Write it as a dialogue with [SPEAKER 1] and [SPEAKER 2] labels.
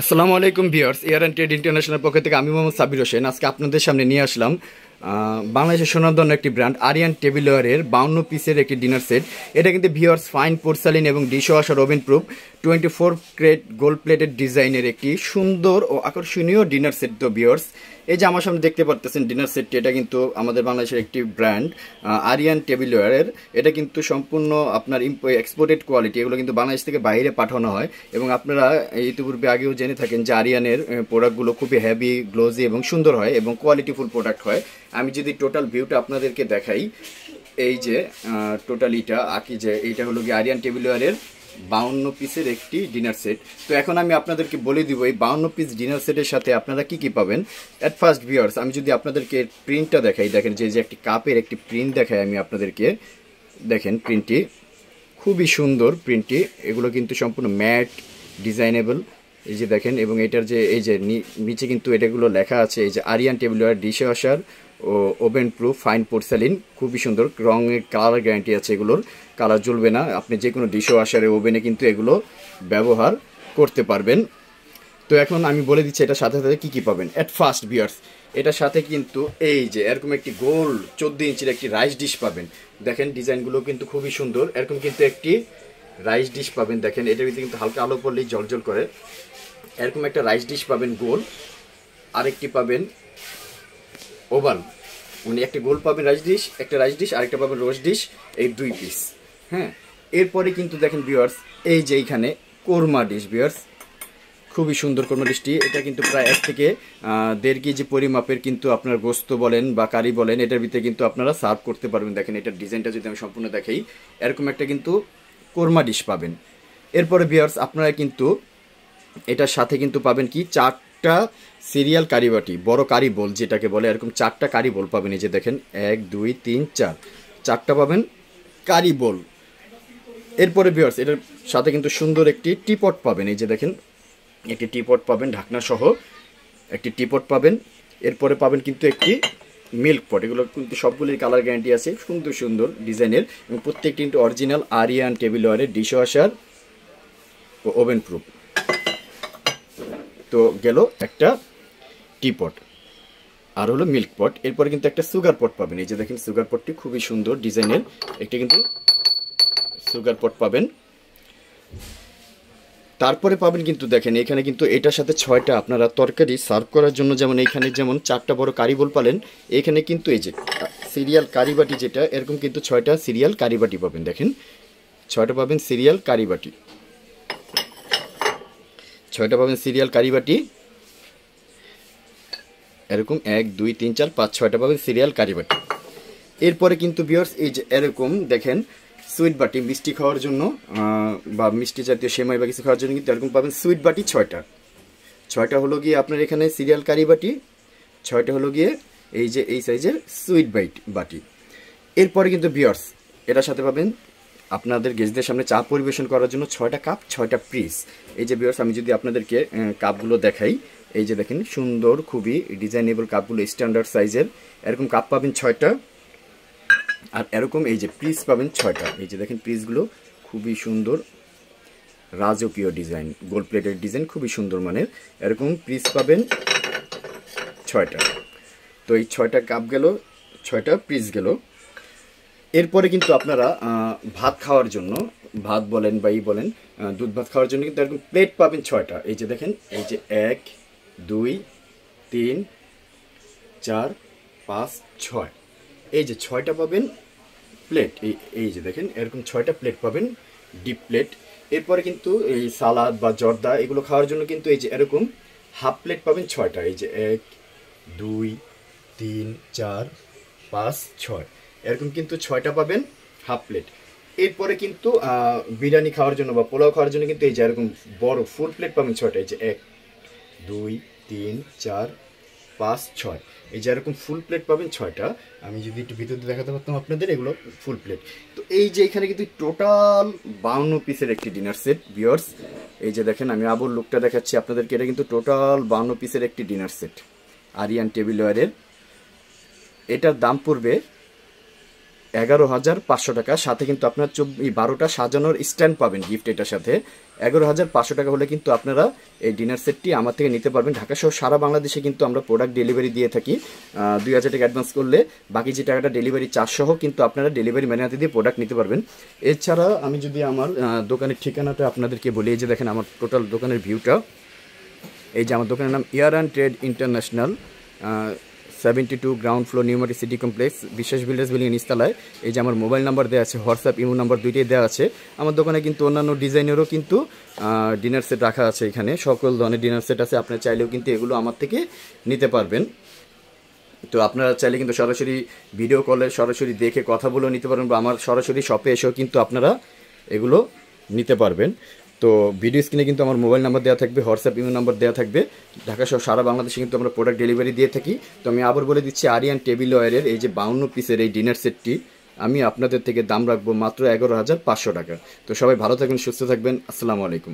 [SPEAKER 1] আসসালামু আলাইকুম viewers, air and trade international পক্ষ থেকে আমি মোহাম্মদ সাবির হোসেন আজকে আপনাদের সামনে নিয়ে আসলাম বাংলাদেশের সুনামধন্য একটি ব্র্যান্ড আরিয়ান টেবিলওয়্যারের 52 পিসের একটি ডিনার সেট। এটা কিন্তু ভিউয়ার্স ফাইন পোর্সালিন এবং dishwasher oven proof 24 crate gold plated ডিজাইনের একটি সুন্দর ও আকর্ষণীয় ডিনার সেট। তো ভিউয়ার্স, এই যে আমার সামনে দেখতে পারতেছেন ডিনার সেটটি, এটা কিন্তু আমাদের বাংলাদেশের একটি ব্র্যান্ড আরিয়ান টেবিলওয়্যারের। এটা কিন্তু সম্পূর্ণ আপনার এক্সপোর্টেড কোয়ালিটি, এগুলো কিন্তু বাংলাদেশ থেকে বাইরে পাঠানো হয়। এবং আপনারা ইতিপূর্বে আগেও জেনে থাকেন যে আরিয়ানের প্রোডাক্টগুলো খুবই হেভি, গ্লোজি এবং সুন্দর হয় এবং কোয়ালিটিফুল প্রোডাক্ট হয়। আমি যদি টোটাল ভিউটা আপনাদেরকে দেখাই, এই যে টোটালিটা আঁকি, যে এইটা হলো কি আরিয়ান টেবিলওয়্যারের 52 পিসের একটি ডিনার সেট। তো এখন আমি আপনাদেরকে বলে দিব এই 52 পিস ডিনার সেটের সাথে আপনারা কি কি পাবেন। অ্যাট ফার্স্ট ভিউয়ার্স, আমি যদি আপনাদেরকে প্রিন্টটা দেখাই, দেখেন যে একটি কাপের একটি প্রিন্ট দেখাই আমি আপনাদেরকে। দেখেন প্রিন্টটি খুবই সুন্দর, প্রিন্টটি এগুলো কিন্তু সম্পূর্ণ ম্যাট ডিজাইনেবল। এই যে দেখেন, এবং এটার যে এই যে নিচে কিন্তু এটাগুলো লেখা আছে, এই যে আরিয়ান টেবিলওয়্যার ডিশওয়াশার ও ওভেন প্রুফ ফাইন পোর্সালিন, খুবই সুন্দর। রঙের কালার গ্যারান্টি আছে, এগুলোর কালার জ্বলবে না। আপনি যে কোনো ডিশওয়াশারে ওভেনে কিন্তু এগুলো ব্যবহার করতে পারবেন। তো এখন আমি বলে দিচ্ছি এটার সাথে সাথে কী কী পাবেন। অ্যাট ফার্স্ট ভিউয়ার্স, এটার সাথে কিন্তু এই যে এরকম একটি গোল 14 ইঞ্চির একটি রাইস ডিশ পাবেন। দেখেন ডিজাইনগুলো কিন্তু খুবই সুন্দর। এরকম কিন্তু একটি রাইস ডিশ পাবেন। দেখেন এটার ভিতরে কিন্তু হালকা আলো পড়লেই জলজল করে। এরকম একটা রাইস ডিশ পাবেন গোল, আরেকটি পাবেন ওভাল, মানে একটা গোল পাবেন রাইস ডিশ, একটা রাইস ডিশ, আরেকটা পাবেন রোস্ট ডিশ, এই 2 পিস। হ্যাঁ, এরপরে কিন্তু দেখেন ভিউয়ার্স, এই যে এইখানে কোরমা ডিশ ভিউয়ার্স, খুবই সুন্দর কোরমা ডিশটি। এটা কিন্তু প্রায় 1 থেকে 1.5 কেজি পরিমাপের কিন্তু আপনার গোস্ত বলেন বা কারি বলেন, এটার ভিতরে কিন্তু আপনারা সার্ভ করতে পারবেন। দেখেন এটার ডিজাইনটা যদি আমি সম্পূর্ণ দেখাই, এরকম একটা কিন্তু কোরমা ডিশ পাবেন। এরপরে ভিউয়ার্স, আপনারা কিন্তু এটার সাথে কিন্তু পাবেন কি 4টা সিরিয়াল কারি বাটি, বড় কারি বোল যেটাকে বলে, এরকম 4টা কারি বোল পাবেন। এই যে দেখেন 1 2 3 4, 4টা পাবেন কারি বোল। এরপরে ভিউয়ার্স, এটার সাথে কিন্তু সুন্দর একটি টিপট পাবেন। এই যে দেখেন একটি টিপট পাবেন, ঢাকনা সহ একটি টিপট পাবেন। এরপরে পাবেন কিন্তু একটি মিল্ক পট। এগুলো কিন্তু সবগুলির কালার গ্যারান্টি আছে, সুন্দর সুন্দর ডিজাইনের, এবং প্রত্যেকটি কিন্তু অরিজিনাল আরিয়ান টেবিলওয়্যারের ডিশওয়াশার ও ওভেন প্রুফ। তো গেল একটা টিপট, আর হলো মিল্ক পট। এরপরে কিন্তু একটা সুগার পট পাবেন। এই যে দেখেন সুগার পটটি খুবই সুন্দর ডিজাইনের, একটি কিন্তু সুগার পট পাবেন। তারপরে পাবেন কিন্তু দেখেন এখানে কিন্তু এটার সাথে 6টা আপনারা তরকারি সার্ভ করার জন্য, যেমন এইখানে যেমন 4টা বড় কারি বোল পালেন, এখানে কিন্তু এই যে সিরিয়াল কারি বাটি যেটা, এরকম কিন্তু 6টা সিরিয়াল কারি বাটি পাবেন। দেখেন 6টা পাবেন সিরিয়াল কারি বাটি, 6টা পাবেন সিরিয়াল কারি বাটি। এরকম 1 2 3 4 5 6টা পাবেন সিরিয়াল কারি বাটি। এরপরে কিন্তু ভিউয়ার্স, এই যে এরকম দেখেন সুইট বাটি, মিষ্টি খাওয়ার জন্য বা মিষ্টি জাতীয় সেমাই বা কিছু খাওয়ার জন্য কিন্তু এরকম পাবেন সুইট বাটি 6টা হলো গিয়ে আপনার এখানে সিরিয়াল কারি বাটি, 6টা হলো গিয়ে এই যে এই সাইজের সুইট বাটি। এরপরে কিন্তু ভিউয়ার্স, এটার সাথে পাবেন আপনাদের গেস্টদের সামনে চা পরিবেশন করার জন্য 6টা কাপ, 6টা পিস। এই যে ভিউয়ার্স, আমি যদি আপনাদেরকে কাপগুলো দেখাই, এই যে দেখেন সুন্দর খুবই ডিজাইনেবল কাপগুলো, স্ট্যান্ডার্ড সাইজের এরকম কাপ পাবেন 6টা। আর এরকম এই যে পিস পাবেন 6টা। এই যে দেখেন পিসগুলো খুবই সুন্দর, রাজকীয় ডিজাইন, গোল্ড প্লেটের ডিজাইন, খুবই সুন্দর মানের। এরকম পিস পাবেন 6টা। তো এই 6টা কাপ গেল, 6টা পিস গেল। এরপরে কিন্তু আপনারা ভাত খাওয়ার জন্য, ভাত বলেন বা বলেন দুধ ভাত খাওয়ার জন্য কিন্তু এরকম প্লেট পাবেন 6টা। এই যে দেখেন, এই যে 1 2 3 4 5 6, এই যে 6টা পাবেন প্লেট। এই যে দেখেন এরকম 6টা প্লেট পাবেন, ডিপ প্লেট। এরপরে কিন্তু এই সালাদ বা জর্দা এগুলো খাওয়ার জন্য কিন্তু এই যে এরকম হাফ প্লেট পাবেন 6টা। এই যে 1 2 3 4 5 6, এরকম কিন্তু 6টা পাবেন হাফ প্লেট। এরপরে কিন্তু বিরিয়ানি খাওয়ার জন্য বা পোলাও খাওয়ার জন্য কিন্তু এই যে এরকম বড় ফুল প্লেট পাবেন 6টা। এই যে 1 2 3 4 5 6, এই যে এরকম ফুল প্লেট পাবেন 6টা। আমি যদি একটু ভিতরে দেখাতে পারতাম আপনাদের, এগুলো ফুল প্লেট। তো এই যে এখানে কিন্তু টোটাল 52 পিসের একটি ডিনার সেট ভিউয়ার্স। এই যে দেখেন, আমি আবার লুকটা দেখাচ্ছি আপনাদেরকে, এটা কিন্তু টোটাল 52 পিসের একটি ডিনার সেট আরিয়ান টেবিলওয়্যারের। এটার দাম পড়বে 11,500 টাকা। সাথে কিন্তু আপনার 12টা সাজানোর স্ট্যান্ড পাবেন গিফট, এটার সাথে 11,500 টাকা হলে কিন্তু আপনারা এই ডিনার সেটটি আমার থেকে নিতে পারবেন। ঢাকা সহ সারা বাংলাদেশে কিন্তু আমরা প্রোডাক্ট ডেলিভারি দিয়ে থাকি। 2,000 টাকা অ্যাডভান্স করলে বাকি যে টাকাটা ডেলিভারি চার্জ সহ কিন্তু আপনারা ডেলিভারি ম্যানের হাতে দিয়ে প্রোডাক্ট নিতে পারবেন। এছাড়া আমি যদি আমার দোকানের ঠিকানাটা আপনাদেরকে বলি, এই যে দেখেন আমার টোটাল দোকানের ভিউটা। এই যে আমার দোকানের নাম air and trade international, 72 ground floor new market city complex, বিশ্বাস বিল্ডার্স বিল্ডিং নিচতলায়। এই যে আমার মোবাইল নাম্বার দেওয়া আছে, হোয়াটসঅ্যাপ ইমো নাম্বার দুইটাই দেওয়া আছে। আমার দোকানে কিন্তু অন্যান্য ডিজাইনেরও কিন্তু ডিনার সেট রাখা আছে, এখানে সকল ধরনের ডিনার সেট আছে। আপনারা চাইলেও কিন্তু এগুলো আমার থেকে নিতে পারবেন। তো আপনারা চাইলে কিন্তু সরাসরি ভিডিও কলে সরাসরি দেখে কথা বলেও নিতে পারবেন, বা আমার সরাসরি শপে এসেও কিন্তু আপনারা এগুলো নিতে পারবেন। তো ভিডিও স্ক্রিনে কিন্তু আমার মোবাইল নাম্বার দেওয়া থাকবে, হোয়াটসঅ্যাপ ইমেল নাম্বার দেওয়া থাকবে। ঢাকা সহ সারা বাংলাদেশে কিন্তু আমরা প্রোডাক্ট ডেলিভারি দিয়ে থাকি। তো আমি আবার বলে দিচ্ছি, আরিয়ান টেবিলওয়্যারের এই যে 52 পিসের এই ডিনার সেটটি আমি আপনাদের থেকে দাম রাখবো মাত্র 11,500 টাকা। তো সবাই ভালো থাকবেন, সুস্থ থাকবেন। আসসালামু আলাইকুম।